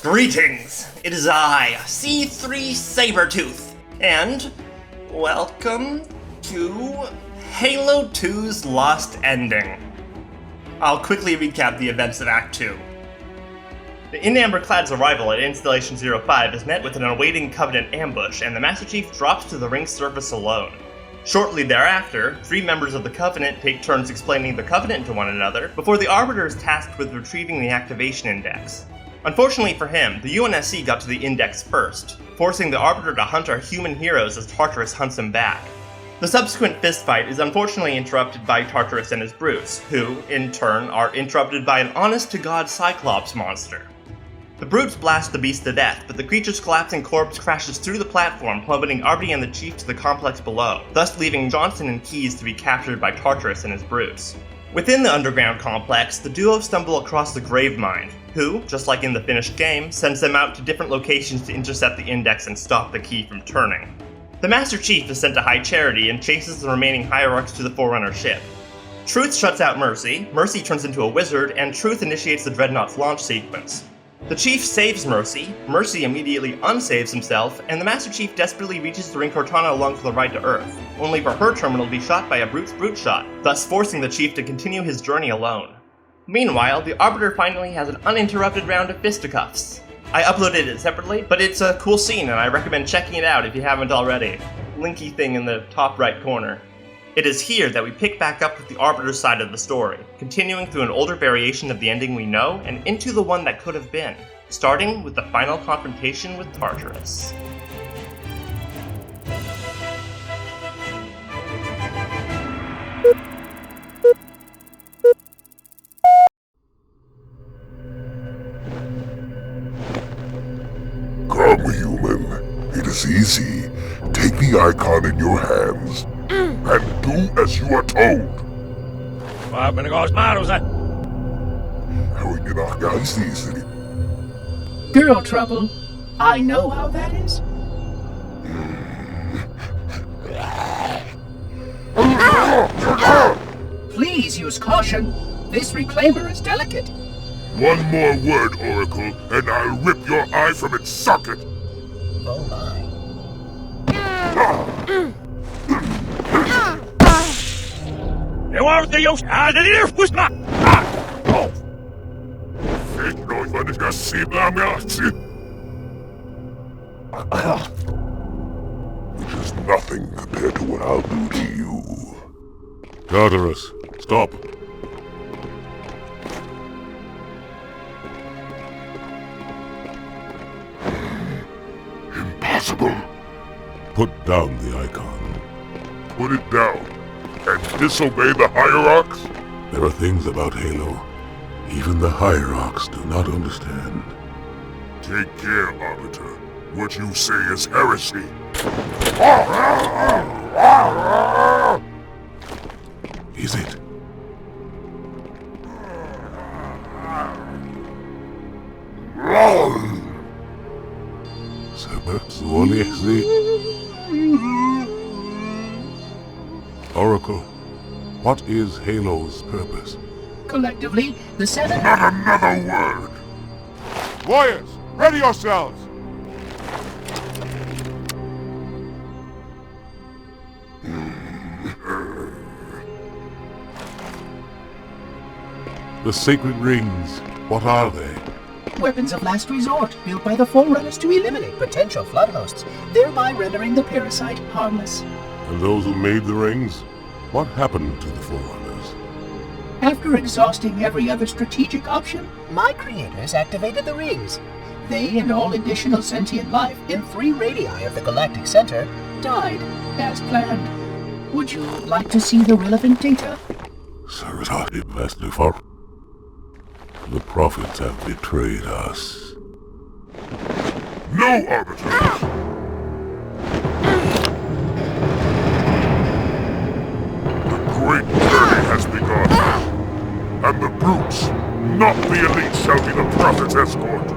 Greetings! It is I, C3 Sabertooth, and welcome to Halo 2's Lost Ending. I'll quickly recap the events of Act 2. The In Amber Clad's arrival at Installation 05 is met with an awaiting Covenant ambush, and the Master Chief drops to the ring's surface alone. Shortly thereafter, 3 members of the Covenant take turns explaining the Covenant to one another, before the Arbiter is tasked with retrieving the activation index. Unfortunately for him, the UNSC got to the index first, forcing the Arbiter to hunt our human heroes as Tartarus hunts him back. The subsequent fistfight is unfortunately interrupted by Tartarus and his brutes, who, in turn, are interrupted by an honest-to-God Cyclops monster. The brutes blast the beast to death, but the creature's collapsing corpse crashes through the platform, plummeting Arbiter and the Chief to the complex below, thus leaving Johnson and Keyes to be captured by Tartarus and his brutes. Within the underground complex, the duo stumble across the Gravemind, who, just like in the finished game, sends them out to different locations to intercept the index and stop the key from turning. The Master Chief is sent to High Charity and chases the remaining Hierarchs to the Forerunner Ship. Truth shuts out Mercy, Mercy turns into a wizard, and Truth initiates the Dreadnought's launch sequence. The Chief saves Mercy, Mercy immediately unsaves himself, and the Master Chief desperately reaches the ring Cortana along for the ride to Earth, only for her terminal to be shot by a brute's brute shot, thus forcing the Chief to continue his journey alone. Meanwhile, the Arbiter finally has an uninterrupted round of fisticuffs. I uploaded it separately, but it's a cool scene and I recommend checking it out if you haven't already. Linky thing in the top right corner. It is here that we pick back up with the Arbiter's side of the story, continuing through an older variation of the ending we know and into the one that could have been, starting with the final confrontation with Tartarus. Come, human. It is easy. Take the icon in your hands and do as you are told. Waar ben ik als Maros, hè? Hou je nog geist easy. Girl trouble. I know how that is. Please use caution. This reclaimer is delicate. One more word, Oracle, and I'll rip your eye from its socket. Oh my. Je wordt de Joost aan de deur, moest maar! Ik nooit wat ik ga zien naar me actie. Which is nothing compared to what I'll do to you. Tartarus, stop. Impossible. Put down the icon. Put it down? And disobey the Hierarchs? There are things about Halo even the Hierarchs do not understand. Take care, Arbiter. What you say is heresy. Is it? Oracle, what is Halo's purpose? Collectively, the 7... Not another word! Warriors, ready yourselves! The sacred rings, what are they? Weapons of last resort, built by the Forerunners to eliminate potential flood hosts, thereby rendering the parasite harmless. And those who made the rings? What happened to the Forerunners? After exhausting every other strategic option, my creators activated the rings. They and all additional sentient life in 3 radii of the galactic center died as planned. Would you like to see the relevant data? The prophets have betrayed us. No, Arbiter! The great journey has begun. And the brutes, not the elite, shall be the prophet's escort.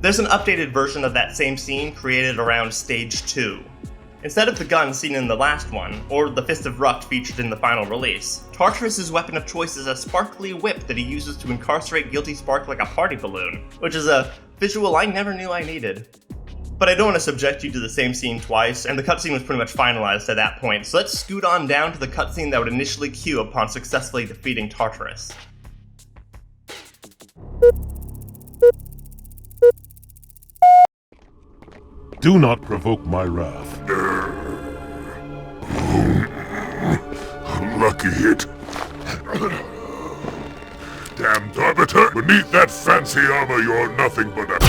There's an updated version of that same scene created around Stage 2. Instead of the gun seen in the last one, or the Fist of Rucht featured in the final release, Tartarus' weapon of choice is a sparkly whip that he uses to incarcerate Guilty Spark like a party balloon, which is a visual I never knew I needed. But I don't want to subject you to the same scene twice, and the cutscene was pretty much finalized at that point, so let's scoot on down to the cutscene that would initially cue upon successfully defeating Tartarus. Do not provoke my wrath. Lucky hit. Damned Arbiter! Beneath that fancy armor, you're nothing but a...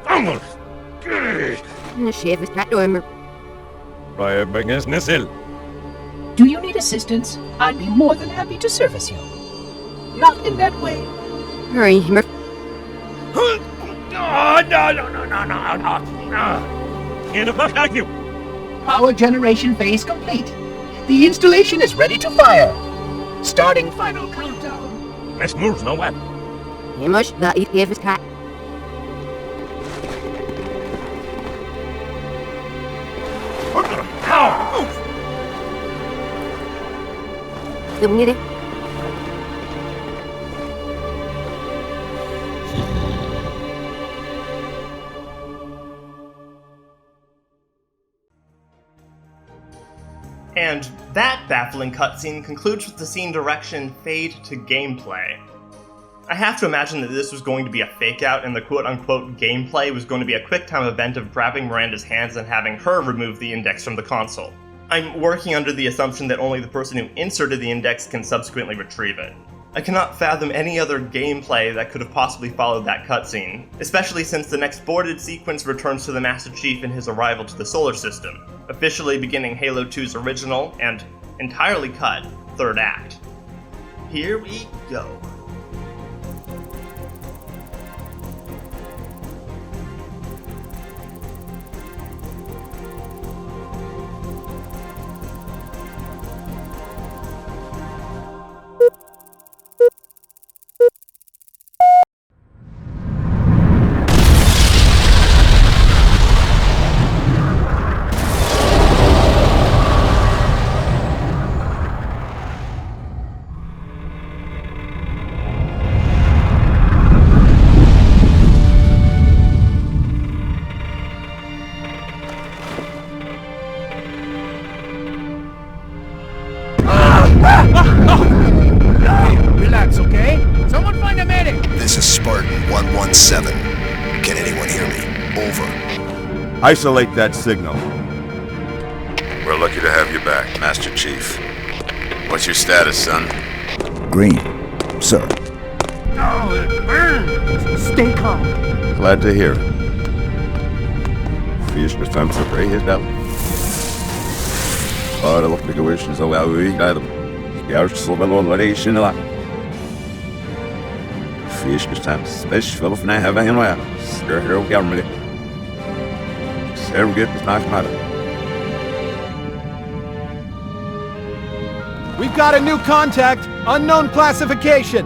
Vamos! Do you need assistance? I'd be more than happy to service you. Not in that way. Hurry, No! In the fuck are you? Power generation phase complete. The installation is ready to fire. Starting final countdown. Let's move, no what? Himush, the ETF is cat. The minute. And that baffling cutscene concludes with the scene direction fade to gameplay. I have to imagine that this was going to be a fake out and the quote-unquote gameplay was going to be a quick-time event of grabbing Miranda's hands and having her remove the index from the console. I'm working under the assumption that only the person who inserted the index can subsequently retrieve it. I cannot fathom any other gameplay that could have possibly followed that cutscene, especially since the next boarded sequence returns to the Master Chief in his arrival to the solar system, officially beginning Halo 2's original and entirely cut third act. Here we go. Relax, okay? Someone find a medic! This is Spartan 117. Can anyone hear me? Over. Isolate that signal. We're lucky to have you back, Master Chief. What's your status, son? Green, sir. Oh, it burns! Stay calm. Glad to hear it. Fisk bestämt sig för helt där. Bara lockliga wishes så jag vill guide dem. Jag så väl relation eller. Fisk bestämt special för när jag var Stir och gamla. Ser vi get snack med. We've got a new contact, unknown classification.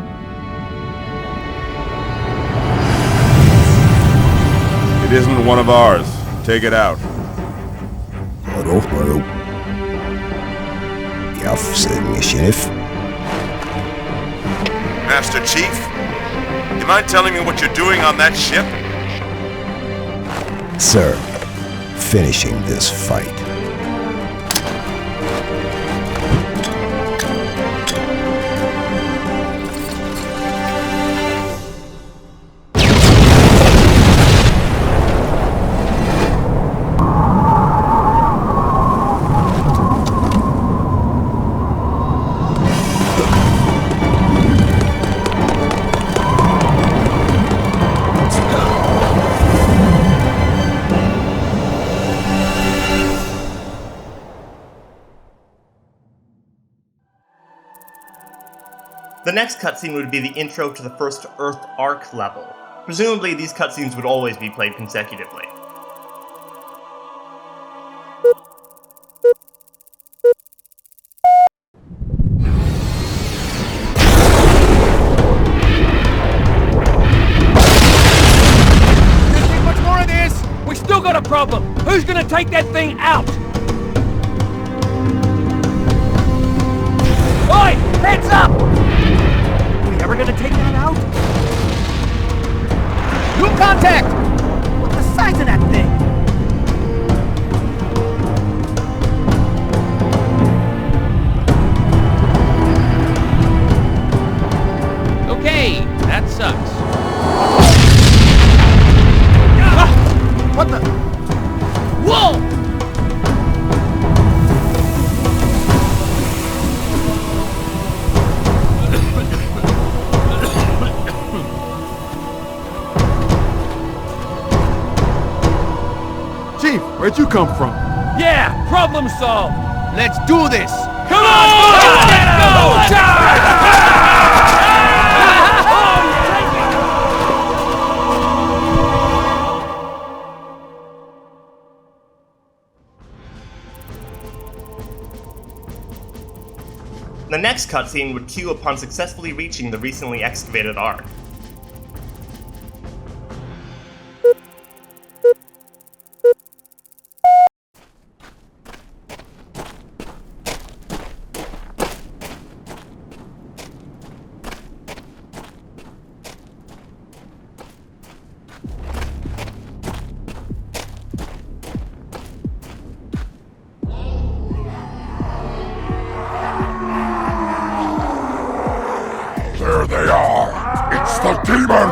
It isn't one of ours. Take it out. Hello. Jag säger sheriff. Master Chief? You mind telling me what you're doing on that ship? Sir, finishing this fight. The next cutscene would be the intro to the first Earth Arc level. Presumably, these cutscenes would always be played consecutively. Can't take much more of this. We still got a got a problem. Who's gonna take that thing out? Oi! Heads up! We ever gonna take that out? New contact! What's the size of that thing? Okay, that sucks. What the? Whoa! Chief, where'd you come from? Yeah, problem solved. Let's do this! Come on! Let's go! Charge! The next cutscene would cue upon successfully reaching the recently excavated Ark. There they are! It's the demon!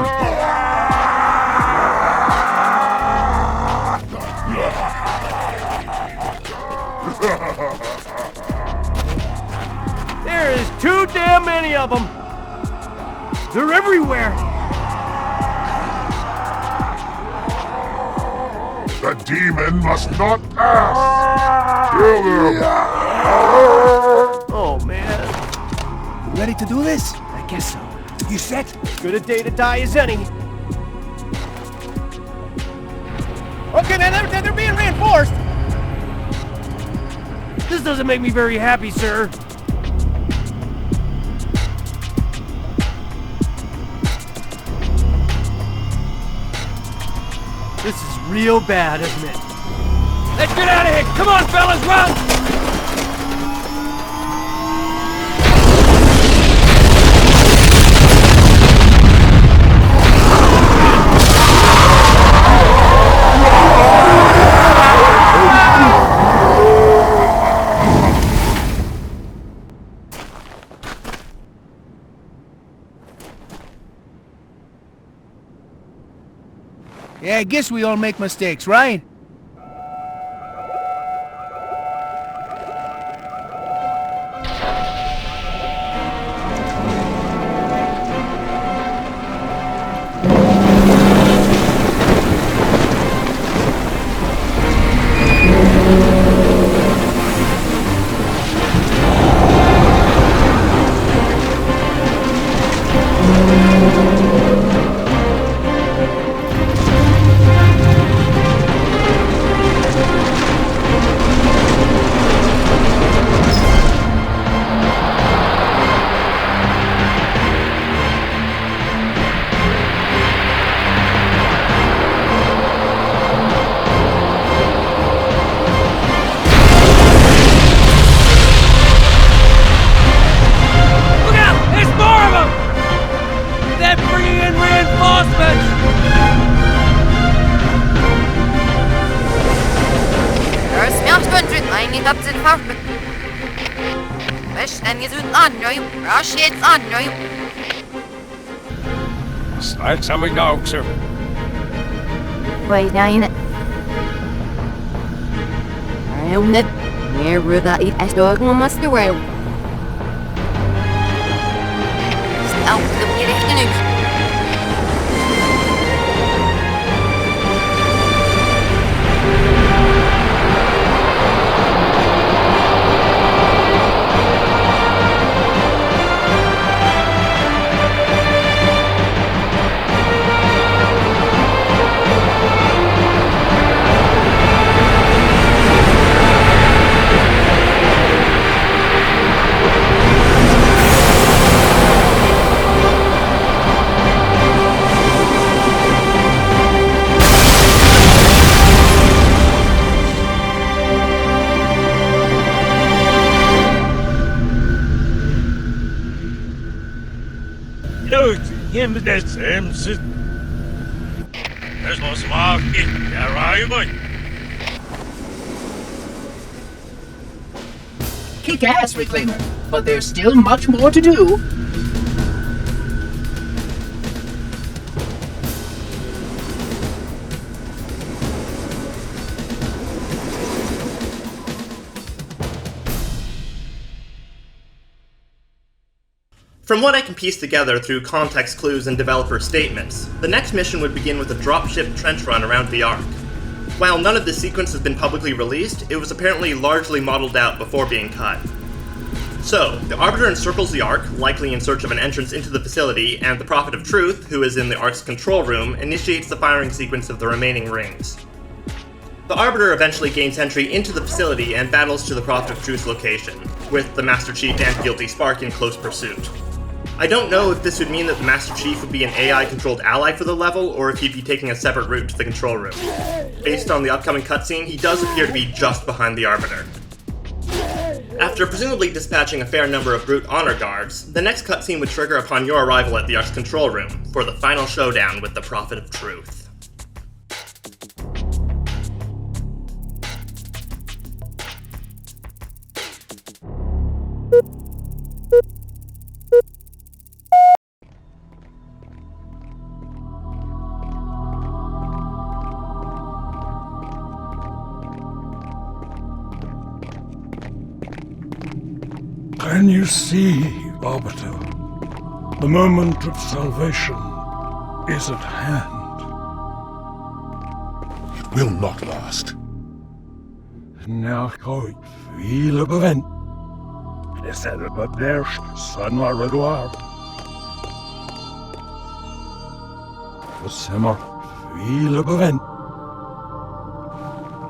There is too damn many of them. They're everywhere. The demon must not pass! Kill them! Oh man. Ready to do this? I guess so. You set? Good a day to die as any. Okay, now they're being reinforced! This doesn't make me very happy, sir. This is real bad, isn't it? Let's get out of here! Come on, fellas, run! Yeah, I guess we all make mistakes, right? Slide something dog, sir. Wait, down it. I own it. Where that it as dog must away. Stop the minute. him the dead same sit. There's no smart it, arrival. Kick ass, Reclaimer, but there's still much more to do. From what I can piece together through context clues and developer statements, the next mission would begin with a dropship trench run around the Ark. While none of this sequence has been publicly released, it was apparently largely modeled out before being cut. So, the Arbiter encircles the Ark, likely in search of an entrance into the facility, and the Prophet of Truth, who is in the Ark's control room, initiates the firing sequence of the remaining rings. The Arbiter eventually gains entry into the facility and battles to the Prophet of Truth's location, with the Master Chief and Guilty Spark in close pursuit. I don't know if this would mean that the Master Chief would be an AI-controlled ally for the level, or if he'd be taking a separate route to the control room. Based on the upcoming cutscene, he does appear to be just behind the Arbiter. After presumably dispatching a fair number of brute honor guards, the next cutscene would trigger upon your arrival at the Ark's control room, for the final showdown with the Prophet of Truth. Can you see, Arbiter? The moment of salvation is at hand. It will not last. Now kan hvile på vent. Det sætter på deres sandere redoar. For simmer hvile på vent.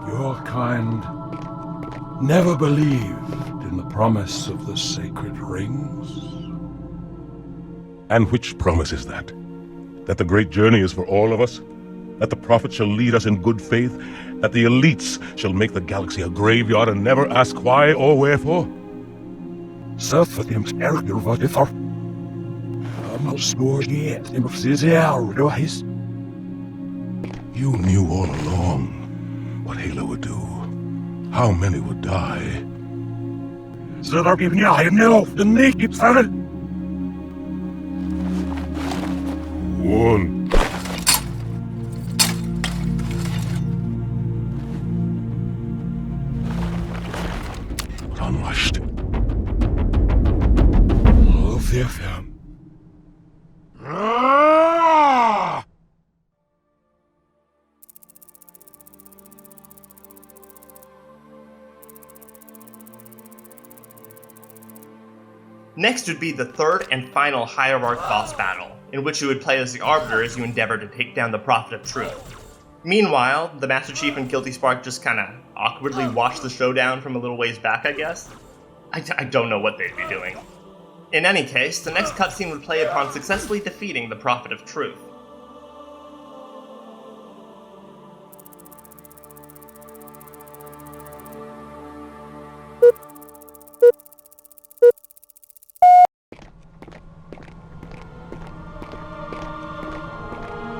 Your kind never believed in the promise of the sacred rings. And which promise is that? That the great journey is for all of us? That the prophet shall lead us in good faith? That the elites shall make the galaxy a graveyard and never ask why or wherefore? Suffer them character what if I'm not sure yet in his. You knew all along what Halo would do. How many would die? Så där blir jag hem nu, den naked saddle. One. Unwashed. Love the FM. Next would be the third and final Hierarch boss battle, in which you would play as the Arbiter as you endeavor to take down the Prophet of Truth. Meanwhile, the Master Chief and Guilty Spark just kinda awkwardly watch the showdown from a little ways back, I guess? I don't know what they'd be doing. In any case, the next cutscene would play upon successfully defeating the Prophet of Truth.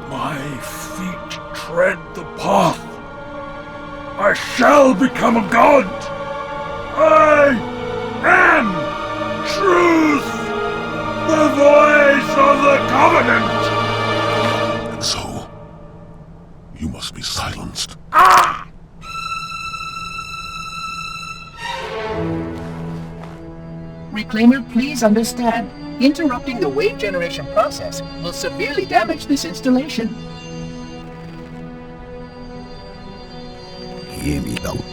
My feet tread the path. I shall become a god. I am truth, the voice of the covenant. And so, you must be silenced. Reclaimer, please understand. Interrupting the wave generation process will severely damage this installation. Hear me out.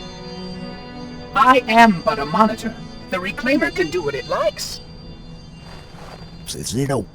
I am but a monitor. The Reclaimer can do what it likes. Says it out.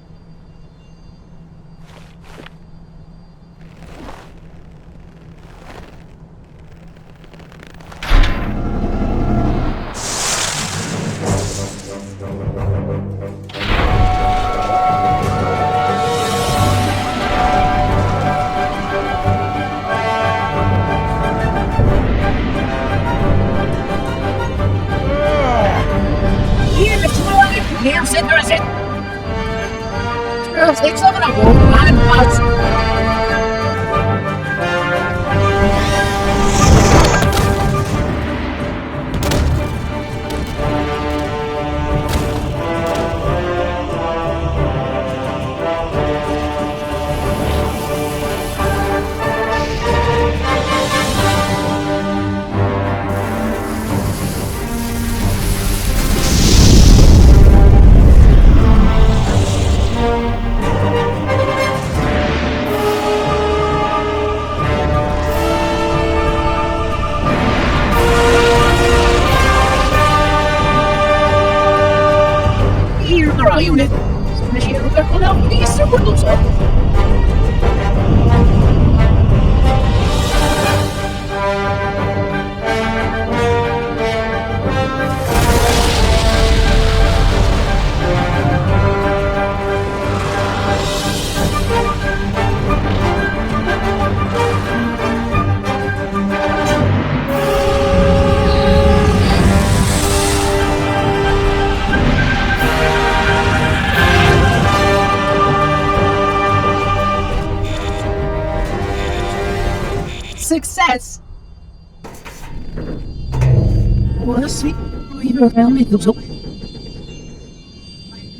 Voici, il veut faire mes dos.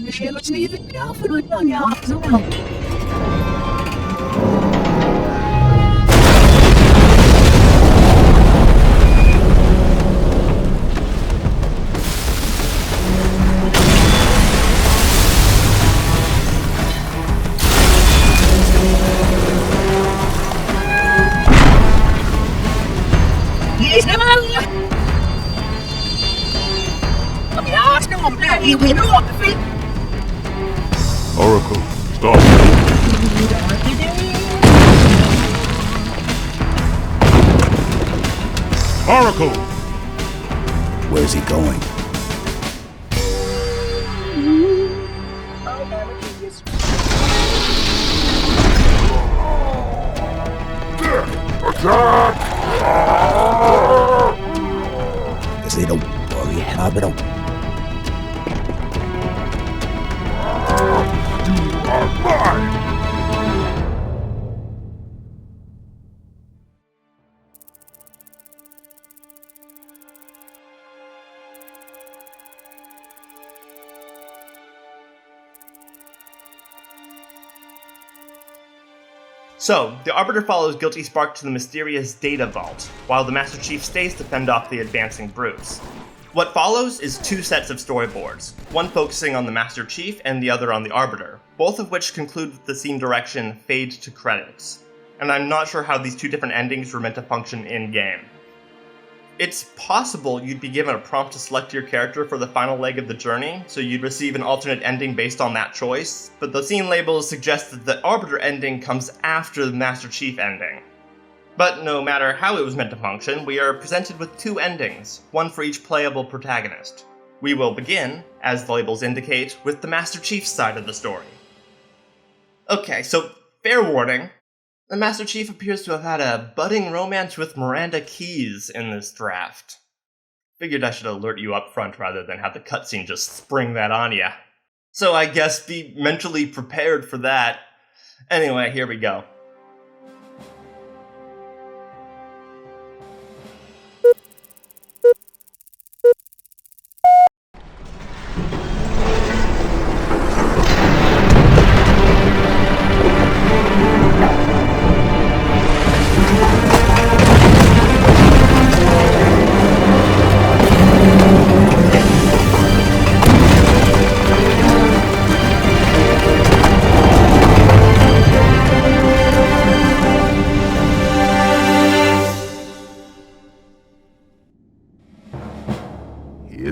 Je vais me dire que la foule est en yards. Oracle, stop. Oracle! Where's he going? Attack! Guess they don't worry, Arbiter. You are mine! So, the Arbiter follows Guilty Spark to the mysterious Data Vault, while the Master Chief stays to fend off the advancing brutes. What follows is two sets of storyboards, one focusing on the Master Chief and the other on the Arbiter, both of which conclude with the scene direction Fade to Credits. And I'm not sure how these two different endings were meant to function in-game. It's possible you'd be given a prompt to select your character for the final leg of the journey, so you'd receive an alternate ending based on that choice, but the scene labels suggest that the Arbiter ending comes after the Master Chief ending. But no matter how it was meant to function, we are presented with two endings, one for each playable protagonist. We will begin, as the labels indicate, with the Master Chief's side of the story. Okay, so fair warning. The Master Chief appears to have had a budding romance with Miranda Keyes in this draft. Figured I should alert you up front rather than have the cutscene just spring that on ya. So I guess be mentally prepared for that. Anyway, here we go.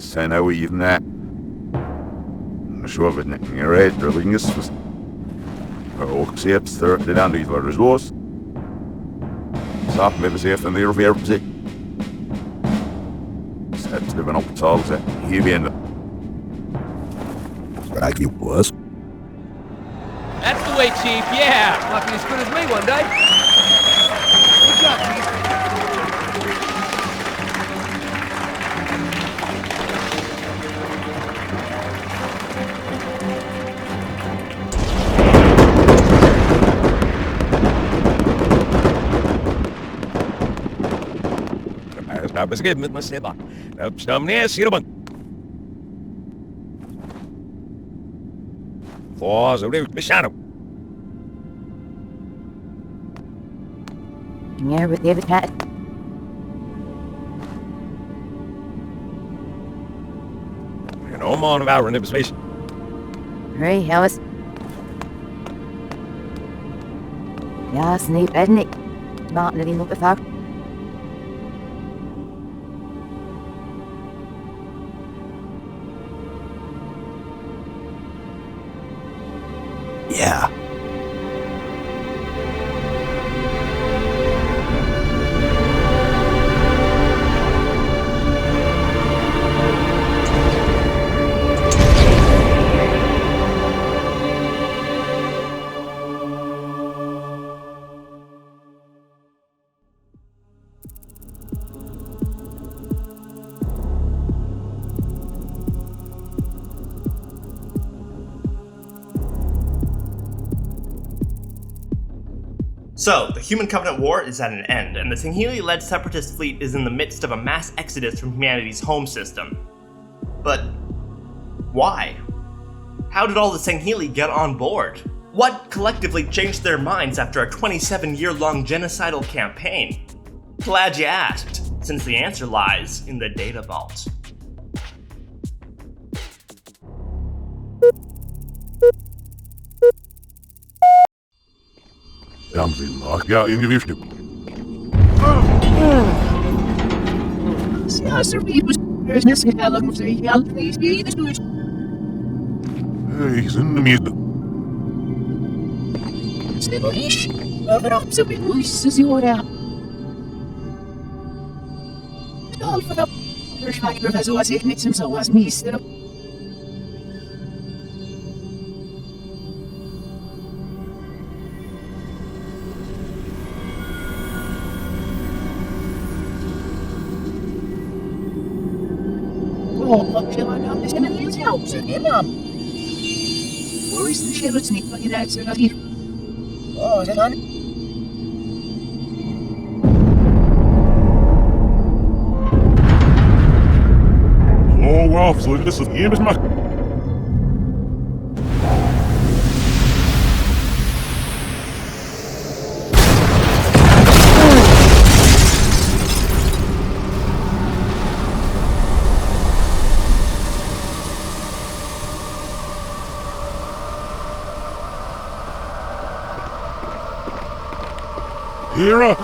Sen how even that. Sure, but you're right, drilling is was. Sips, det andra är vad det slås. Satt med sig från det över sig. Sätt det upp tal så här igen. But I feel worse. That's the way, Chief, yeah! Might be as good as me one day. Good job, Chief. بس جيب مثل السيطة بشتمني سيربن فوز وليك بشانو Here with David Pat. You know, I'm on about in the space. Hurry, Alice. Ja, Snape, isn't it? Martin, did he look at that? Yeah. So, the Human Covenant War is at an end, and the Sangheili-led Separatist fleet is in the midst of a mass exodus from humanity's home system. But why? How did all the Sangheili get on board? What collectively changed their minds after a 27-year-long genocidal campaign? Glad you asked, since the answer lies in the data vault. Ja, ingewicht. Hey, sind de meeste. Snibblish, overal zo beluisterd ze worden. Al voor de verschijner zoals ik niet zoals meester. Oh, wat je nou is in een heel jouw zeggen dan. Waar is de sheriff niet van je uit zo hier? Oh, zeg aan. Oh, wow, so this is jedes Mal. Hero,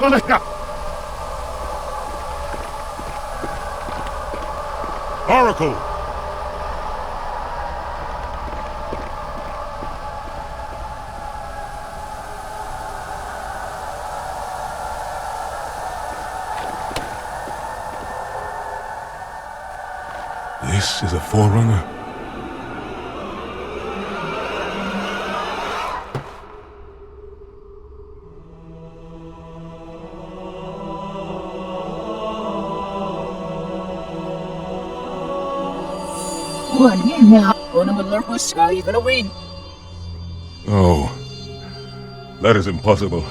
Oracle. This is a Forerunner. One year now, one of them was even a win. Oh, that is impossible.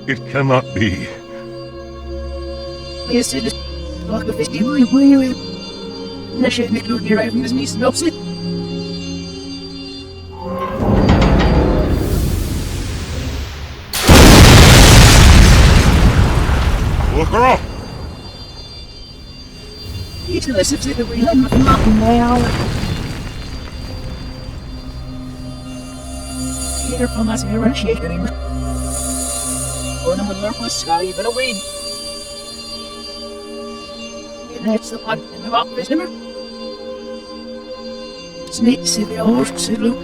It cannot be. Yes, it is. Like a fishy way. I should make you here even as me stops it. Look her up. It's less of the way I'm not now. Here from us here and shaking. One of them was even a win. That's the one in the rock prisoner. Snakes in the horse salute.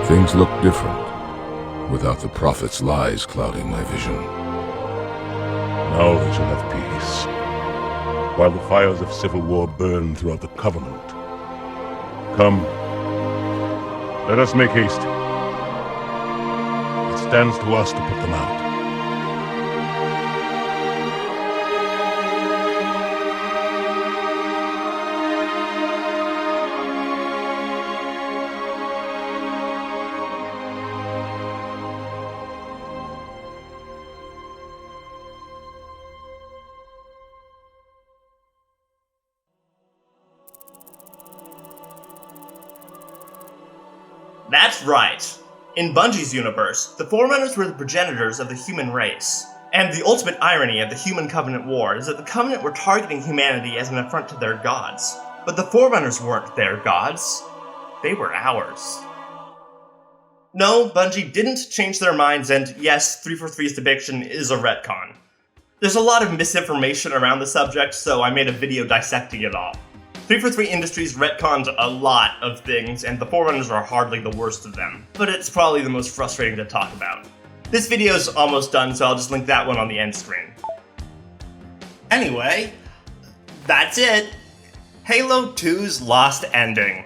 Things look different, without the prophet's lies clouding my vision. Now they shall have peace, while the fires of civil war burn throughout the Covenant. Come, let us make haste. It stands to us to put them out. That's right. In Bungie's universe, the Forerunners were the progenitors of the human race. And the ultimate irony of the Human Covenant War is that the Covenant were targeting humanity as an affront to their gods. But the Forerunners weren't their gods. They were ours. No, Bungie didn't change their minds, and yes, 343's depiction is a retcon. There's a lot of misinformation around the subject, so I made a video dissecting it all. 343 Industries retcons a lot of things, and the Forerunners are hardly the worst of them, but it's probably the most frustrating to talk about. This video's almost done, so I'll just link that one on the end screen. Anyway, that's it. Halo 2's Lost Ending.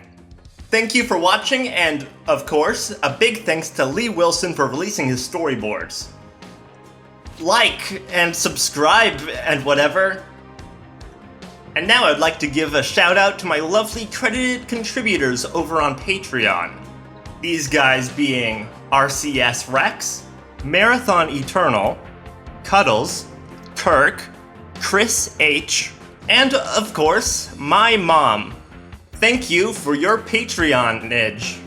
Thank you for watching, and, of course, a big thanks to Lee Wilson for releasing his storyboards. Like, and subscribe, and whatever. And now I'd like to give a shout out to my lovely credited contributors over on Patreon. These guys being RCS Rex, Marathon Eternal, Cuddles, Kirk, Chris H, and, of course, my mom. Thank you for your Patreon-nage.